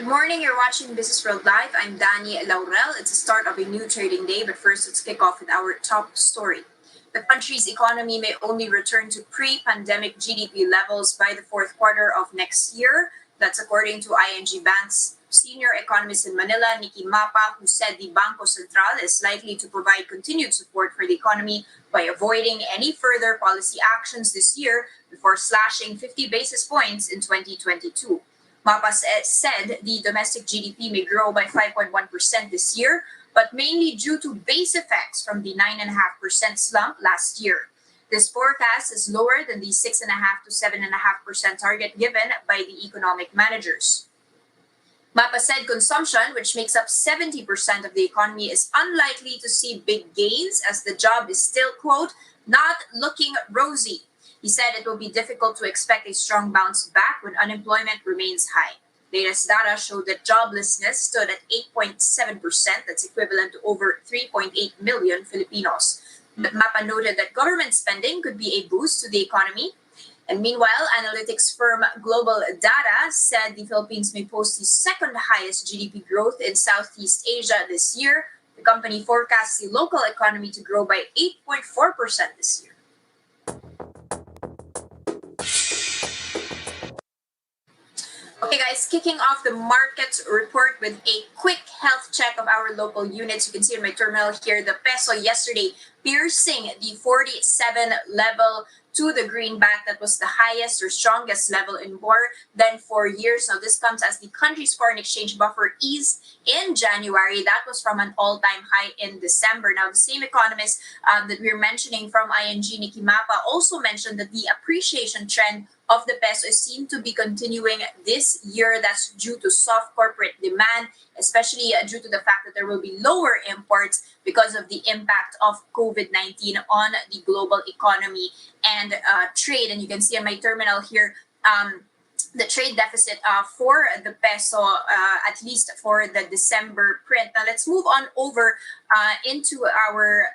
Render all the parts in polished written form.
Good morning, you're watching Business World Live. I'm Danie Laurel. It's the start of a new trading day, but first let's kick off with our top story. The country's economy may only return to pre-pandemic GDP levels by the fourth quarter of next year. That's according to ING Bank's senior economist in Manila, Nikki Mapa, who said the Bangko Sentral is likely to provide continued support for the economy by avoiding any further policy actions this year before slashing 50 basis points in 2022. Mapa said the domestic GDP may grow by 5.1% this year, but mainly due to base effects from the 9.5% slump last year. This forecast is lower than the 6.5% to 7.5% target given by the economic managers. Mapa said consumption, which makes up 70% of the economy, is unlikely to see big gains as the job is still, quote, not looking rosy. He said it will be difficult to expect a strong bounce back when unemployment remains high. Latest data showed that joblessness stood at 8.7%, that's equivalent to over 3.8 million Filipinos. But Mapa noted that government spending could be a boost to the economy. And meanwhile, analytics firm Global Data said the Philippines may post the second highest GDP growth in Southeast Asia this year. The company forecasts the local economy to grow by 8.4% this year. Okay guys, kicking off the markets report with a quick health check of our local units. You can see in my terminal here, the peso yesterday piercing the 47 level to the greenback. That was the highest or strongest level in more than 4 years. Now this comes as the country's foreign exchange buffer eased in January. That was from an all-time high in December. Now the same economist that we're mentioning from ING, Nikki Mapa, also mentioned that the appreciation trend of the peso is seen to be continuing this year. That's due to soft corporate demand, especially due to the fact that there will be lower imports because of the impact of COVID-19 on the global economy and trade. And you can see on my terminal here, the trade deficit for the peso, at least for the December print. Now let's move on over into our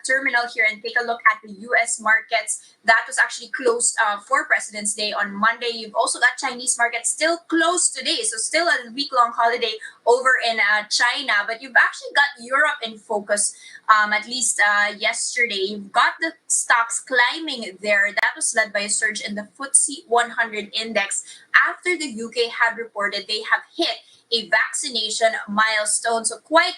terminal here and take a look at the U.S. markets. That was actually closed for President's Day on Monday. You've also got Chinese markets still closed today, so still a week-long holiday over in China. But you've actually got Europe in focus, at least yesterday. You've got the stocks climbing there. That was led by a surge in the FTSE 100 index after the UK had reported they have hit a vaccination milestone. So quite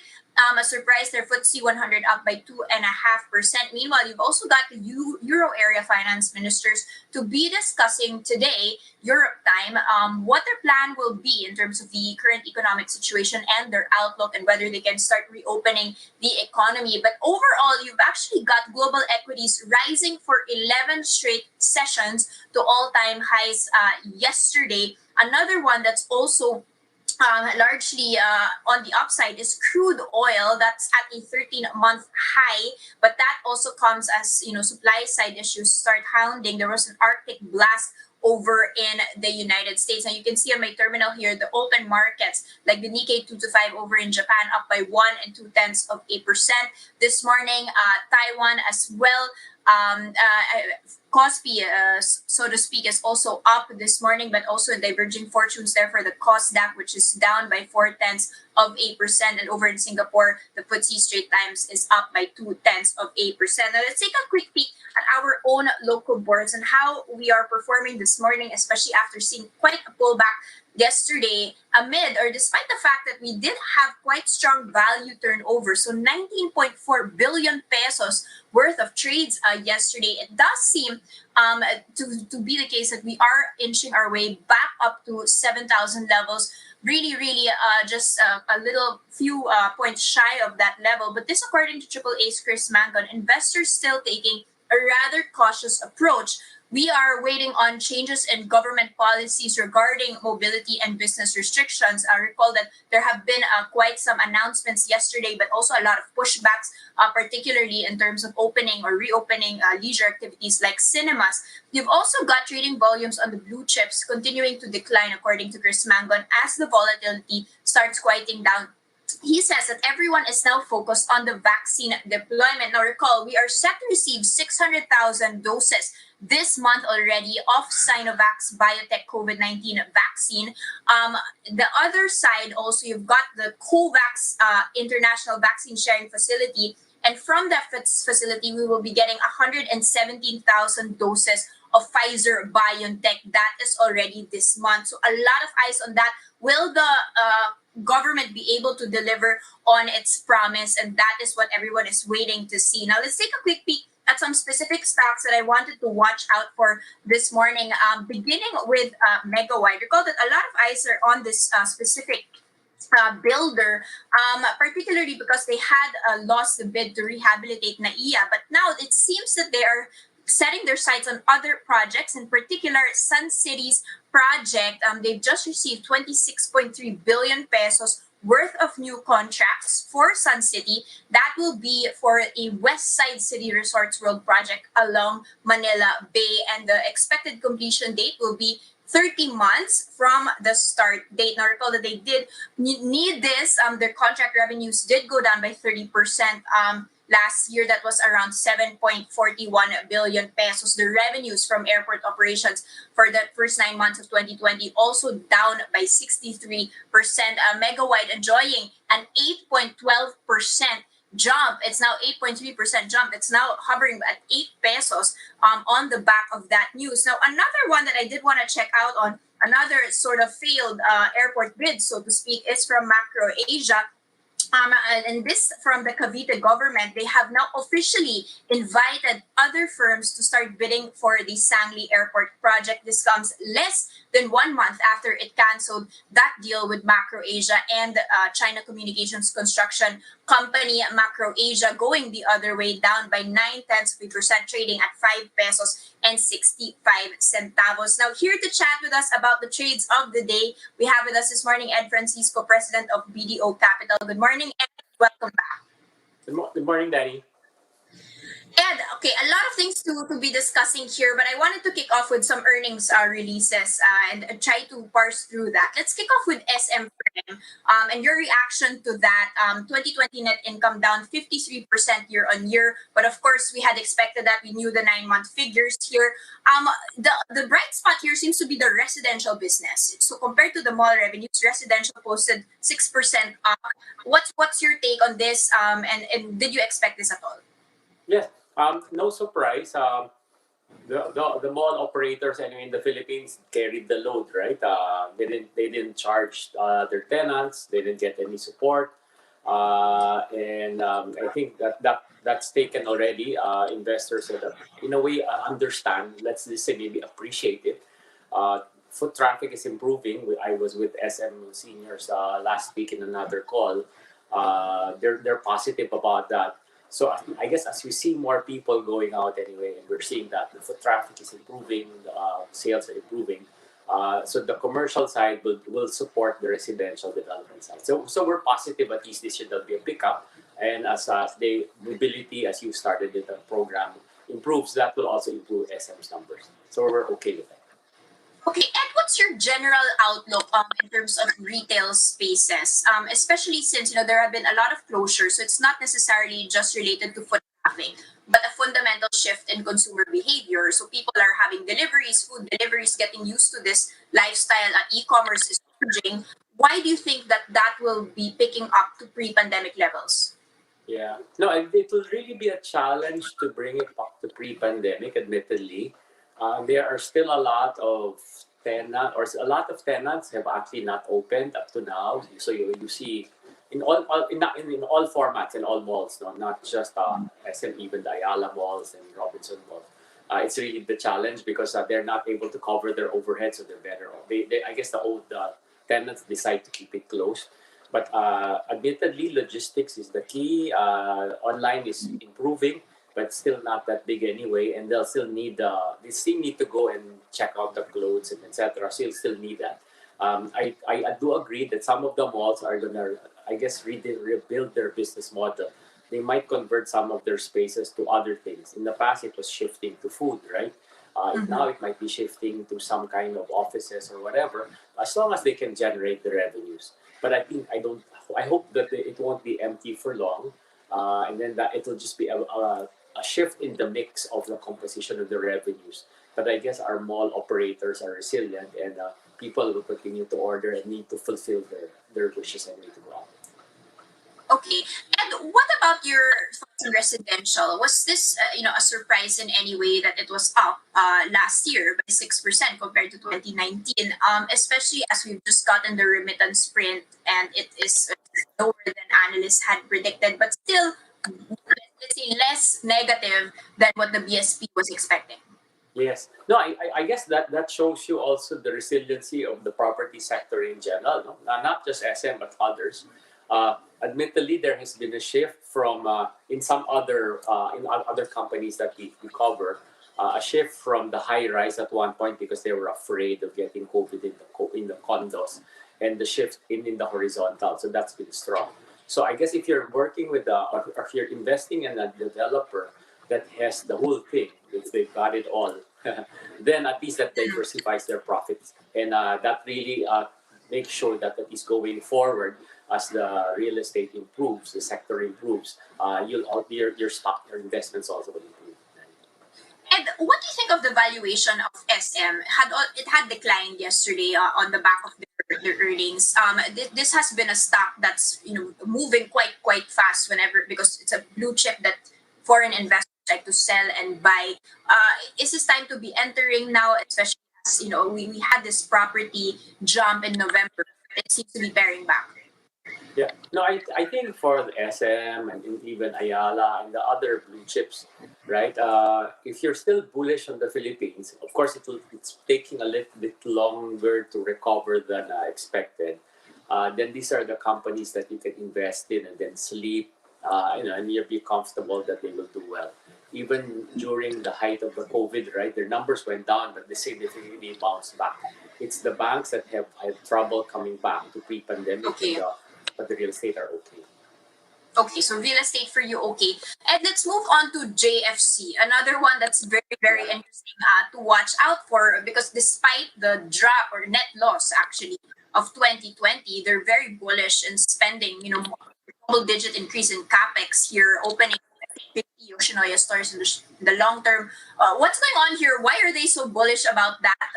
a surprise there, FTSE 100 up by 2.5%. Meanwhile, you've also got the Euro area finance ministers to be discussing today, Europe time, what their plan will be in terms of the current economic situation and their outlook and whether they can start reopening the economy. But overall, you've actually got global equities rising for 11 straight sessions to all-time highs yesterday. Another one that's also largely on the upside is crude oil. That's at a 13-month high, but that also comes as supply side issues start hounding. There was an Arctic blast over in the United States. Now you can see on my terminal here the open markets like the Nikkei 225 over in Japan up by 1 2/10%. This morning, Taiwan as well. Kospi, so to speak, is also up this morning, but also diverging fortunes there for the Kosdaq, which is down by 0.4%. And over in Singapore, the FTSE Straits Times is up by 0.2%. Now let's take a quick peek at our own local boards and how we are performing this morning, especially after seeing quite a pullback yesterday amid or despite the fact that we did have quite strong value turnover. So 19.4 billion pesos worth of trades yesterday. It does seem to be the case that we are inching our way back up to 7,000 levels. Really just a little few points shy of that level. But this according to AAA's Chris Mangon, investors still taking a rather cautious approach. We are waiting on changes in government policies regarding mobility and business restrictions. I recall that there have been quite some announcements yesterday, but also a lot of pushbacks, particularly in terms of opening or reopening leisure activities like cinemas. You've also got trading volumes on the blue chips continuing to decline, according to Chris Mangon, as the volatility starts quieting down he says that everyone is now focused on the vaccine deployment. Now, recall, we are set to receive 600,000 doses this month already of Sinovac's biotech COVID-19 vaccine. The other side, also, you've got the COVAX International Vaccine Sharing Facility. And from that facility, we will be getting 117,000 doses of Pfizer BioNTech. That is already this month. So a lot of eyes on that. Will the government be able to deliver on its promise? And that is what everyone is waiting to see. Now, let's take a quick peek at some specific stocks that I wanted to watch out for this morning, beginning with Megawide. Recall that a lot of eyes are on this specific builder, particularly because they had lost the bid to rehabilitate NAIA. But now it seems that they are setting their sights on other projects, in particular Suncity's project. They've just received 26.3 billion pesos worth of new contracts for Suncity. That will be for a West Side City Resorts World project along Manila Bay, and the expected completion date will be 30 months from the start date. Now, recall that they did need this. Their contract revenues did go down by 30%. Last year, that was around 7.41 billion pesos. The revenues from airport operations for the first 9 months of 2020 also down by 63%. Megawide enjoying an 8.12% jump. It's now 8.3% jump. It's now hovering at 8 pesos on the back of that news. Now, another one that I did want to check out on, another sort of failed airport bid, so to speak, is from Macro Asia. And this from the CAVITE government. They have now officially invited other firms to start bidding for the SANGLEY Airport project. This comes less than 1 month after it canceled that deal with Macro Asia and China Communications Construction Company. Macro Asia going the other way, down by 0.9%, trading at 5 pesos and 65 centavos. Now, here to chat with us about the trades of the day, we have with us this morning Ed Francisco, president of BDO Capital. Good morning, Ed. Welcome back. Good morning, Danie. Ed, okay, a lot of things to be discussing here, but I wanted to kick off with some earnings releases and try to parse through that. Let's kick off with SM Prime and your reaction to that. 2020 net income down 53% year on year, but of course we had expected that. We knew the 9-month figures here. The bright spot here seems to be the residential business. So compared to the mall revenues, residential posted 6% up. What's your take on this? And did you expect this at all? Yes. No surprise. The mall operators anyway in the Philippines carried the load, right? They didn't charge their tenants. They didn't get any support, and I think that's taken already. Investors in a way understand. Let's just say maybe appreciate it. Foot traffic is improving. I was with SM seniors last week in another call. They're positive about that. So I guess as we see more people going out anyway, and we're seeing that the foot traffic is improving, sales are improving. So the commercial side will support the residential development side. So we're positive at least this year there'll be a pickup. And as the mobility, as you started in the program, improves, that will also improve SM's numbers. So we're okay with that. Okay, Ed, what's your general outlook in terms of retail spaces, especially since there have been a lot of closures, so it's not necessarily just related to foot traffic, but a fundamental shift in consumer behavior. So people are having deliveries, food deliveries, getting used to this lifestyle. E-commerce is surging. Why do you think that will be picking up to pre-pandemic levels? Yeah, no, it will really be a challenge to bring it back to pre-pandemic. Admittedly, there are still a lot of tenants have actually not opened up to now. So you see in all formats, in all malls, no, not just SM, even the Ayala malls and Robinson malls. It's really the challenge because they're not able to cover their overhead, so they're better off. I guess the old tenants decide to keep it closed. But admittedly, logistics is the key. Online is improving, but still not that big anyway. And they'll still need they still need to go and check out the clothes and etc. So you'll still need that. I do agree that some of the malls are gonna, I guess, rebuild their business model. They might convert some of their spaces to other things. In the past, it was shifting to food, right? Now it might be shifting to some kind of offices or whatever, as long as they can generate the revenues. But I think I don't I hope that it won't be empty for long, and then that it'll just be a shift in the mix of the composition of the revenues. But I guess our mall operators are resilient, and people will continue to order and need to fulfill their wishes and need to go out. Okay. And what about your thoughts on residential? Was this, a surprise in any way that it was up last year by 6% compared to 2019? Especially as we've just gotten the remittance print and it is lower than analysts had predicted, but still, let's say, less negative than what the BSP was expecting. Yes. No, I guess that shows you also the resiliency of the property sector in general, no? Not just SM, but others. Admittedly, there has been a shift from in some other other companies that we cover, a shift from the high rise at one point because they were afraid of getting COVID in the condos, and the shift in the horizontal. So that's been strong. So I guess if you're working with or if you're investing in a developer that has the whole thing, if they've got it all, then at least that diversifies their profits, and that really makes sure that at least going forward, as the real estate improves, the sector improves, your stock, your investments also will improve. And what do you think of the valuation of SM? It had declined yesterday on the back of their earnings. This has been a stock that's moving quite fast whenever, because it's a blue chip that foreign investors like to sell and buy. Is this time to be entering now, especially as we had this property jump in November? It seems to be bearing back. Yeah, no, I think for the SM and even Ayala and the other blue chips, right? If you're still bullish on the Philippines, of course it's taking a little bit longer to recover than expected. Then these are the companies that you can invest in and then sleep, and you'll be comfortable that they will do well. Even during the height of the COVID, right? Their numbers went down, but they significantly bounced back. It's the banks that have had trouble coming back to pre-pandemic, Okay. but the real estate are okay. Okay, so real estate for you, okay. And let's move on to JFC, another one that's very interesting to watch out for, because despite the drop or net loss actually of 2020, they're very bullish in spending, double-digit increase in capex here, opening 50 Yoshinoya stores in the long term. What's going on here? Why are they so bullish about that?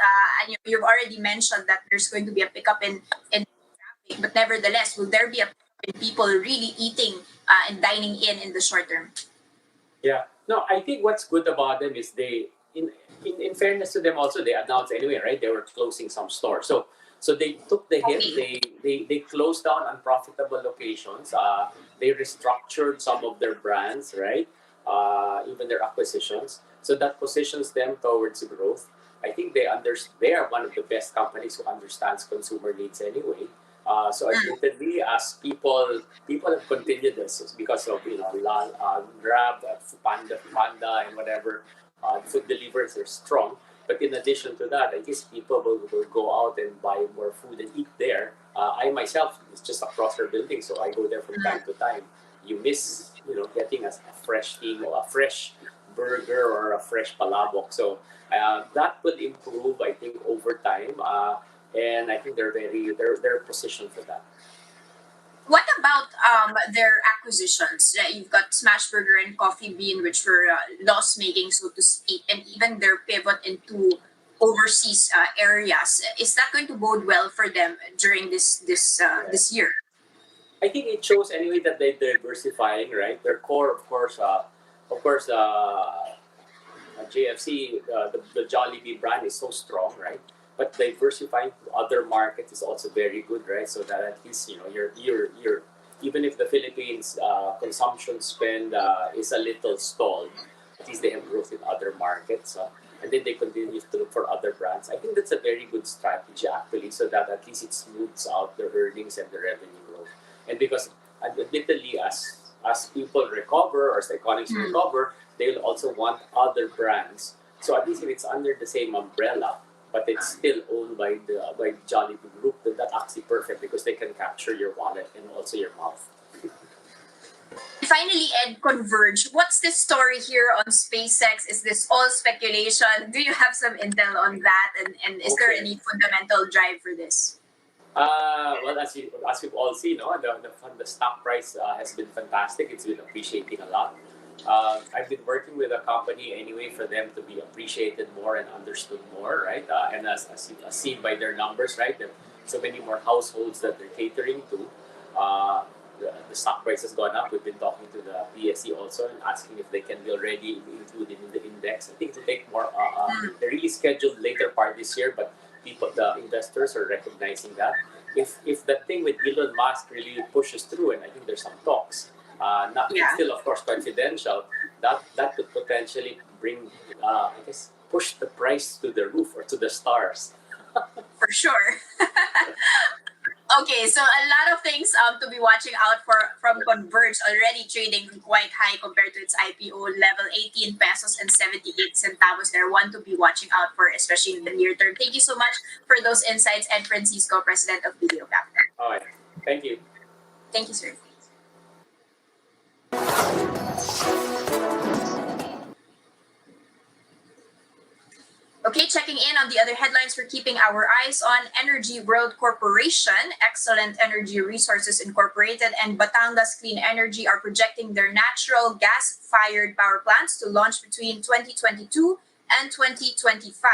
And you've already mentioned that there's going to be a pickup in traffic, but nevertheless, will there be a pickup in people really eating and dining in the short term? Yeah. No, I think what's good about them is in fairness to them also, they announced anyway, right? They were closing some stores. So they took the hit. Okay. They closed down unprofitable locations. They restructured some of their brands, right? Even their acquisitions. So that positions them towards growth. I think they are one of the best companies who understands consumer needs anyway. So admittedly, as people have continued this because of Grab, Panda, and whatever food deliveries are strong. But in addition to that, I guess people will go out and buy more food and eat there. I myself, it's just across our building, so I go there from time to time. You miss, getting a fresh thing or a fresh burger or a fresh palabok. So that will improve, I think, over time. And I think they're positioned for that. What about their acquisitions? You've got Smashburger and Coffee Bean, which were loss making, so to speak, and even their pivot into overseas areas. Is that going to bode well for them during this year? I think it shows anyway that they're diversifying, right? Their core, JFC, the Jollibee brand is so strong, right? But diversifying to other markets is also very good, right? So that at least you're even if the Philippines consumption spend is a little stalled, at least they have growth in other markets, and then they continue to look for other brands. I think that's a very good strategy actually, so that at least it smooths out the earnings and the revenue growth. And because admittedly, as people recover or as the economies recover, they'll also want other brands. So at least if it's under the same umbrella, but it's still owned by Jollibee Group, then that's actually perfect because they can capture your wallet and also your mouth. Finally, Ed, Converge. What's the story here on SpaceX? Is this all speculation? Do you have some intel on that? And is there Okay. any fundamental drive for this? Well, as we've all seen, no, the stock price has been fantastic. It's been appreciating a lot. I've been working with a company anyway for them to be appreciated more and understood more, right? And as seen by their numbers, right? There are so many more households that they're catering to. The stock price has gone up. We've been talking to the PSE also and asking if they can be already included in the index. I think it will take more. They're really scheduled later part this year, but the investors are recognizing that. If that thing with Elon Musk really pushes through, and I think there's some talks, not Yeah. still of course confidential, that could potentially bring, I guess, push the price to the roof or to the stars. For sure. Okay, so a lot of things to be watching out for from Converge, already trading quite high compared to its IPO level, 18 pesos and 78 centavos. They're one to be watching out for, especially in the near term. Thank you so much for those insights, Ed Francisco, President of BDO Capital. All right, thank you. Thank you, sir. Okay, checking in on the other headlines we're keeping our eyes on. Energy World Corporation, Excellent Energy Resources Incorporated, and Batangas Clean Energy are projecting their natural gas-fired power plants to launch between 2022 and 2025.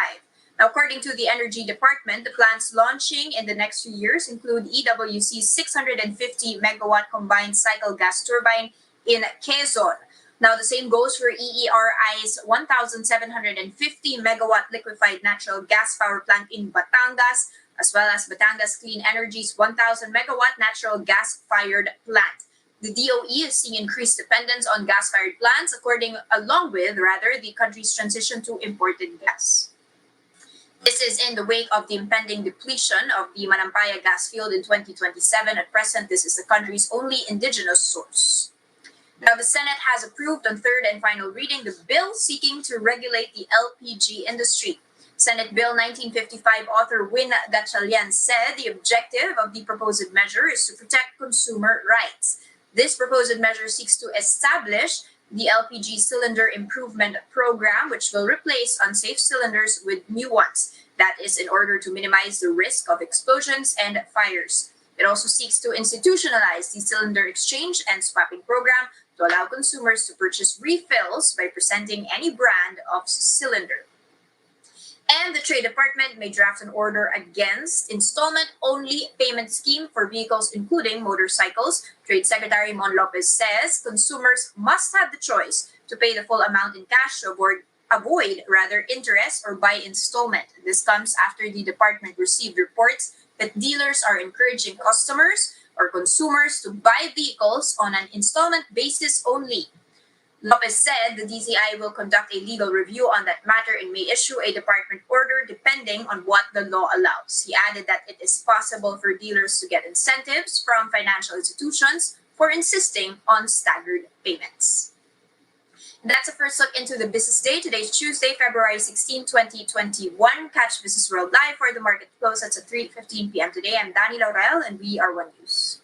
Now, according to the Energy Department, the plants launching in the next few years include EWC's 650 megawatt combined cycle gas turbine in Quezon. Now, the same goes for EERI's 1,750 megawatt liquefied natural gas power plant in Batangas, as well as Batangas Clean Energy's 1,000 megawatt natural gas fired plant. The DOE is seeing increased dependence on gas fired plants, along with the country's transition to imported gas. This is in the wake of the impending depletion of the Manampaya gas field in 2027. At present, this is the country's only indigenous source. Now, the Senate has approved on third and final reading the bill seeking to regulate the LPG industry. Senate Bill 1955 author Win Gatchalian said the objective of the proposed measure is to protect consumer rights. This proposed measure seeks to establish the LPG cylinder improvement program, which will replace unsafe cylinders with new ones. That is in order to minimize the risk of explosions and fires. It also seeks to institutionalize the cylinder exchange and swapping program to allow consumers to purchase refills by presenting any brand of cylinder. And the Trade Department may draft an order against installment-only payment scheme for vehicles, including motorcycles. Trade Secretary Mon Lopez says consumers must have the choice to pay the full amount in cash to avoid interest or by installment. This comes after the department received reports that dealers are encouraging customers or consumers to buy vehicles on an installment basis only. Lopez said the DTI will conduct a legal review on that matter and may issue a department order depending on what the law allows. He added that it is possible for dealers to get incentives from financial institutions for insisting on staggered payments. That's a first look into the business day. Today's Tuesday, February 16, 2021. Catch Business World live for the market close at 3:15 p.m. today. I'm Danie Laurel and we are One News.